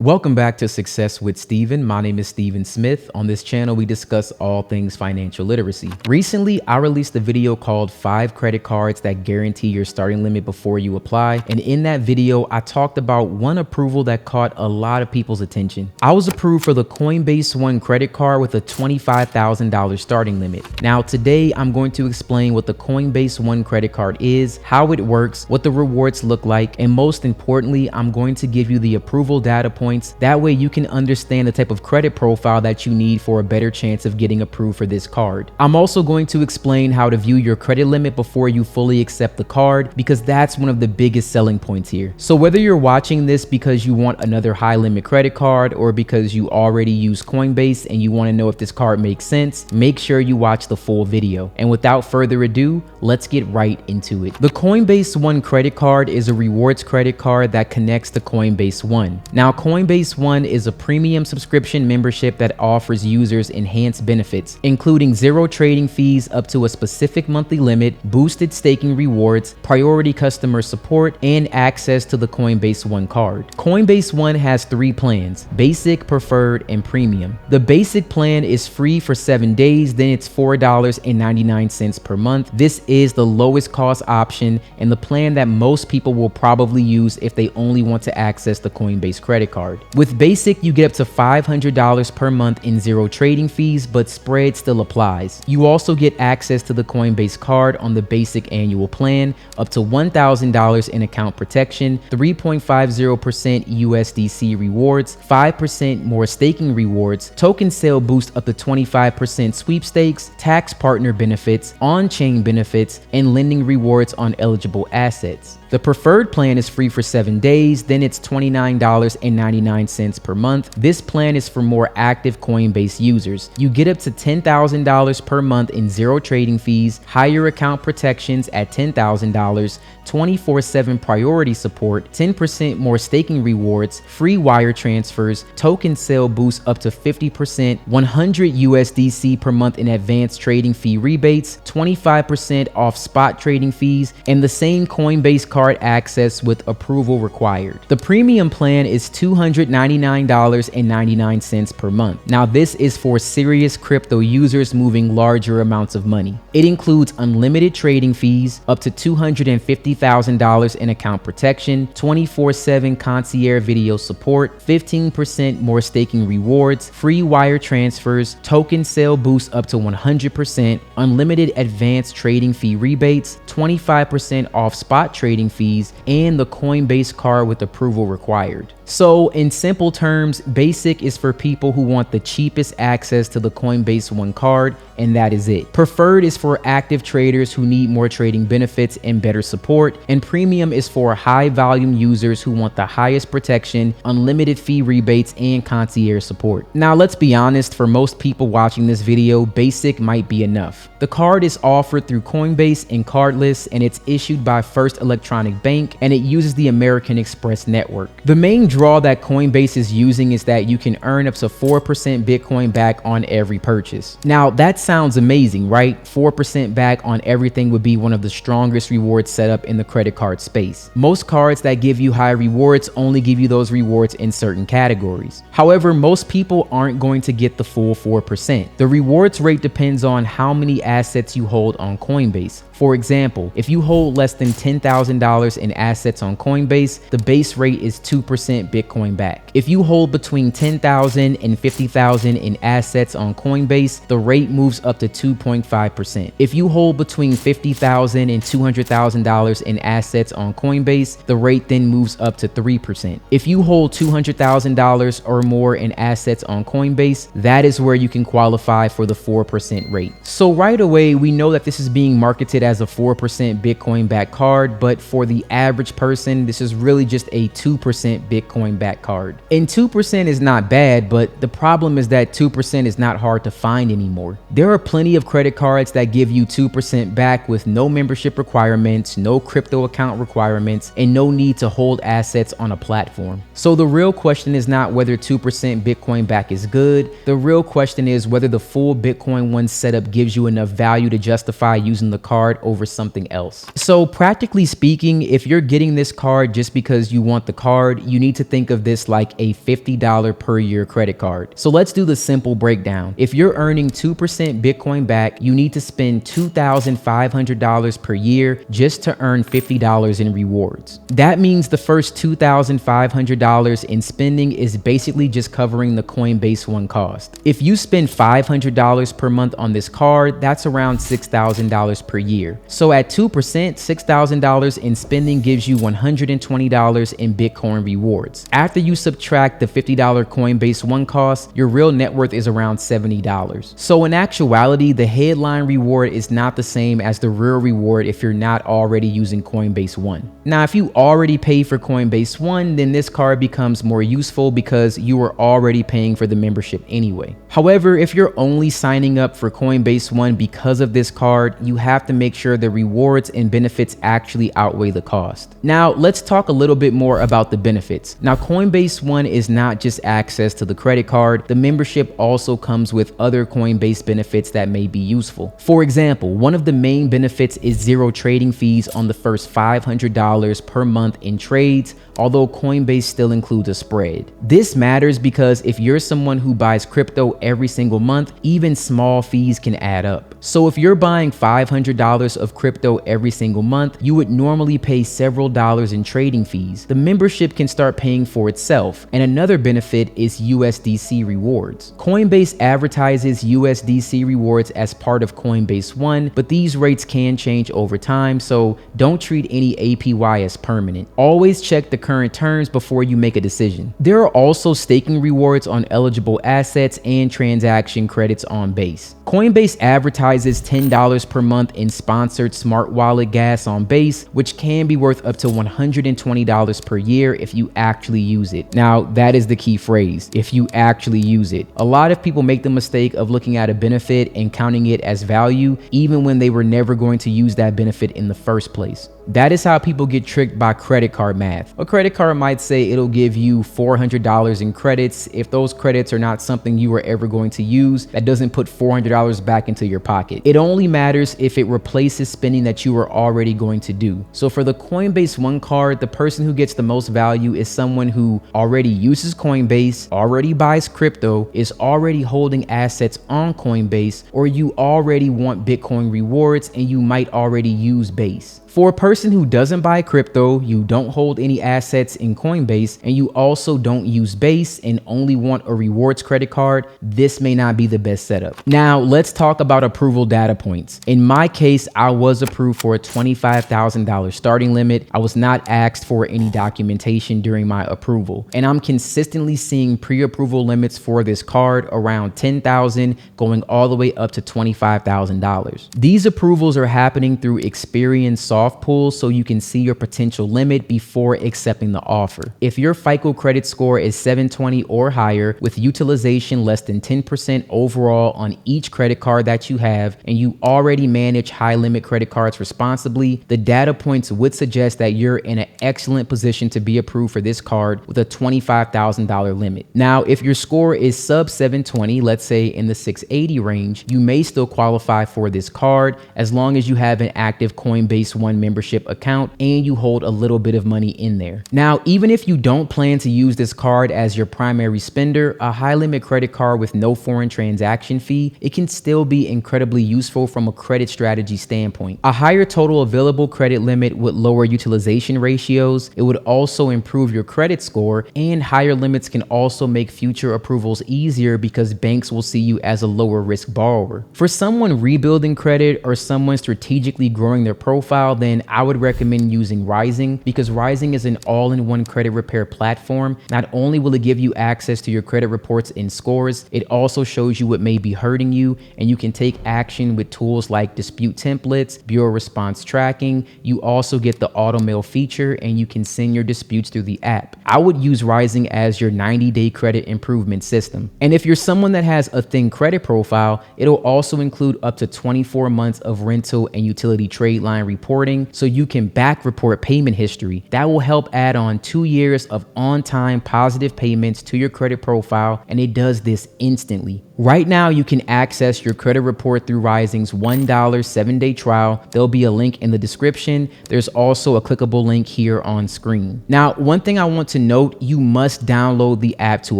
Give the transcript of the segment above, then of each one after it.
Welcome back to Success with Steven. My name is Steven Smith. On this channel, we discuss all things financial literacy. Recently, I released a video called 5 credit cards that guarantee your starting limit before you apply. And in that video, I talked about one approval that caught a lot of people's attention. I was approved for the Coinbase One credit card with a $25,000 starting limit. Now, today, I'm going to explain what the Coinbase One credit card is, how it works, what the rewards look like, and most importantly, I'm going to give you the approval data points. That way you can understand the type of credit profile that you need for a better chance of getting approved for this card. I'm also going to explain how to view your credit limit before you fully accept the card, because that's one of the biggest selling points here. So whether you're watching this because you want another high limit credit card or because you already use Coinbase and you want to know if this card makes sense, make sure you watch the full video. And without further ado, let's get right into it. The Coinbase One credit card is a rewards credit card that connects to Coinbase One. Now, Coinbase One is a premium subscription membership that offers users enhanced benefits, including 0 trading fees up to a specific monthly limit, boosted staking rewards, priority customer support, and access to the Coinbase One card. Coinbase One has 3 plans: basic, preferred, and premium. The basic plan is free for 7 days, then it's $4.99 per month. This is the lowest cost option and the plan that most people will probably use if they only want to access the Coinbase credit card. With basic, you get up to $500 per month in 0 trading fees, but spread still applies. You also get access to the Coinbase card on the basic annual plan, up to $1,000 in account protection, 3.50% USDC rewards, 5% more staking rewards, token sale boost up to 25% sweepstakes, tax partner benefits, on-chain benefits, and lending rewards on eligible assets. The preferred plan is free for 7 days, then it's $29.99 per month. This plan is for more active Coinbase users. You get up to $10,000 per month in 0 trading fees, higher account protections at $10,000, 24/7 priority support, 10% more staking rewards, free wire transfers, token sale boost up to 50%, 100 USDC per month in advanced trading fee rebates, 25% off spot trading fees, and the same Coinbase card access with approval required. The premium plan is $299.99 per month. Now, this is for serious crypto users moving larger amounts of money. It includes unlimited trading fees, up to $250,000 in account protection, 24/7 concierge video support, 15% more staking rewards, free wire transfers, token sale boost up to 100%, unlimited advanced trading fee rebates, 25% off spot trading fees, and the Coinbase card with approval required. So in simple terms, basic is for people who want the cheapest access to the Coinbase One card, and that is it. Preferred is for active traders who need more trading benefits and better support, and premium is for high volume users who want the highest protection, unlimited fee rebates, and concierge support. Now, let's be honest, for most people watching this video, basic might be enough. The card is offered through Coinbase and cardless, and it's issued by First Electronic Bank, and it uses the American Express network. The main draw that Coinbase is using is that you can earn up to 4% Bitcoin back on every purchase. Now, that sounds amazing, right? 4% back on everything would be one of the strongest rewards set up in the credit card space. Most cards that give you high rewards only give you those rewards in certain categories. However, most people aren't going to get the full 4%. The rewards rate depends on how many assets you hold on Coinbase. For example, if you hold less than $10,000 in assets on Coinbase, the base rate is 2% Bitcoin back. If you hold between $10,000 and $50,000 in assets on Coinbase, the rate moves up to 2.5%. If you hold between $50,000 and $200,000 in assets on Coinbase, the rate then moves up to 3%. If you hold $200,000 or more in assets on Coinbase, that is where you can qualify for the 4% rate. So right away, we know that this is being marketed as a 4% Bitcoin back card, but for the average person, this is really just a 2% Bitcoin back card. And 2% is not bad, but the problem is that 2% is not hard to find anymore. There are plenty of credit cards that give you 2% back with no membership requirements, no crypto account requirements, and no need to hold assets on a platform. So the real question is not whether 2% Bitcoin back is good. The real question is whether the full Bitcoin One setup gives you enough value to justify using the card over something else. So practically speaking, if you're getting this card just because you want the card, you need to think of this like a $50 per year credit card. So let's do the simple breakdown. If you're earning 2% Bitcoin back, you need to spend $2,500 per year just to earn $50 in rewards. That means the first $2,500 in spending is basically just covering the Coinbase One cost. If you spend $500 per month on this card, that's around $6,000 per year. So at 2%, $6,000 in spending gives you $120 in Bitcoin rewards. After you subtract the $50 Coinbase One cost, your real net worth is around $70. So in actuality, the headline reward is not the same as the real reward if you're not already using Coinbase One. Now, if you already pay for Coinbase One, then this card becomes more useful because you were already paying for the membership anyway. However, if you're only signing up for Coinbase One because of this card, you have to make sure the rewards and benefits actually outweigh the cost. Now, let's talk a little bit more about the benefits. Now, Coinbase One is not just access to the credit card. The membership also comes with other Coinbase benefits that may be useful. For example, one of the main benefits is zero trading fees on the first $500 per month in trades, although Coinbase still includes a spread. This matters because if you're someone who buys crypto every single month, even small fees can add up. So if you're buying $500 of crypto every single month, you would normally pay several dollars in trading fees. The membership can start paying for itself. And another benefit is USDC rewards. Coinbase advertises USDC rewards as part of Coinbase One, but these rates can change over time, so don't treat any APY as permanent. Always check the current terms before you make a decision. There are also staking rewards on eligible assets and transaction credits on Base. Coinbase advertises $10 per month in sponsored smart wallet gas on Base, which can be worth up to $120 per year if you actually use it. Now, that is the key phrase, if you actually use it. A lot of people make the mistake of looking at a benefit and counting it as value, even when they were never going to use that benefit in the first place. That is how people get tricked by credit card math. A credit card might say it'll give you $400 in credits. If those credits are not something you are ever going to use, that doesn't put $400 back into your pocket. It only matters if it replaces spending that you were already going to do. So for the Coinbase One card, the person who gets the most value is someone who already uses Coinbase, already buys crypto, is already holding assets on Coinbase, or you already want Bitcoin rewards and you might already use Base. For a person who doesn't buy crypto, you don't hold any assets in Coinbase, and you also don't use Base and only want a rewards credit card, this may not be the best setup. Now, let's talk about approval data points. In my case, I was approved for a $25,000 starting limit. I was not asked for any documentation during my approval, and I'm consistently seeing pre-approval limits for this card around $10,000 going all the way up to $25,000. These approvals are happening through Experian soft pulls, so you can see your potential limit before accepting the offer. If your FICO credit score is 720 or higher with utilization less than 10% overall on each credit card that you have, and you already manage high limit credit cards responsibly, the data points would suggest that you're in an excellent position to be approved for this card with a $25,000 limit. Now, if your score is sub 720, let's say in the 680 range, you may still qualify for this card as long as you have an active Coinbase One membership account and you hold a little bit of money in there. Now, even if you don't plan to use this card as your primary spender, a high limit credit card with no foreign transaction fee, it can still be incredibly useful from a credit strategy standpoint. A higher total available credit limit would lower utilization ratios. It would also improve your credit score, and higher limits can also make future approvals easier because banks will see you as a lower risk borrower. For someone rebuilding credit or someone strategically growing their profile, then I would recommend using Rising, because Rising is an all-in-one credit repair platform. Not only will it give you access to your credit reports and scores, it also shows you what may be hurting you, and you can take action with tools like dispute templates, bureau response tracking. You also get the auto mail feature, and you can send your disputes through the app. I would use Rising as your 90-day credit improvement system. And if you're someone that has a thin credit profile, it'll also include up to 24 months of rental and utility trade line reporting reporting so you can back report payment history. That will help add on 2 years of on-time positive payments to your credit profile, and it does this instantly. Right now, you can access your credit report through Rising's $1 7-day trial. There'll be a link in the description. There's also a clickable link here on screen. Now, one thing I want to note, you must download the app to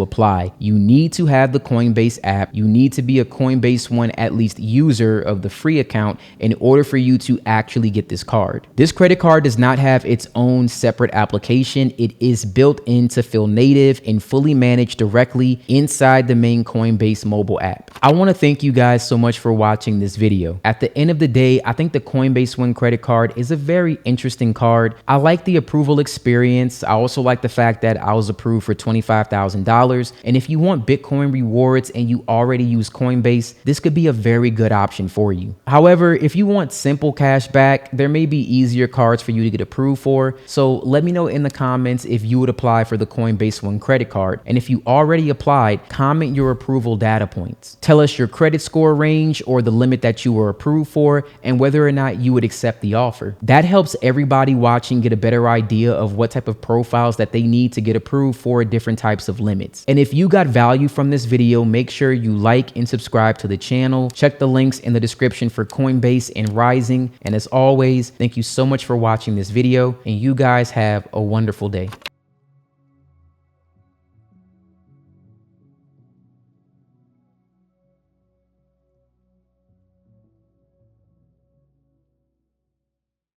apply. You need to have the Coinbase app. You need to be a Coinbase One at least user of the free account in order for you to actually get this card. This credit card does not have its own separate application. It is built in to feel native and fully managed directly inside the main Coinbase mobile app. I want to thank you guys so much for watching this video. At the end of the day, I think the Coinbase One credit card is a very interesting card. I like the approval experience. I also like the fact that I was approved for $25,000. And if you want Bitcoin rewards and you already use Coinbase, this could be a very good option for you. However, if you want simple cash back, there may be easier cards for you to get approved for. So let me know in the comments if you would apply for the Coinbase One credit card. And if you already applied, comment your approval data points. Tell us your credit score range or the limit that you were approved for and whether or not you would accept the offer. That helps everybody watching get a better idea of what type of profiles that they need to get approved for different types of limits. And if you got value from this video, make sure you like and subscribe to the channel. Check the links in the description for Coinbase and Rising. And as always, thank you so much for watching this video, and you guys have a wonderful day.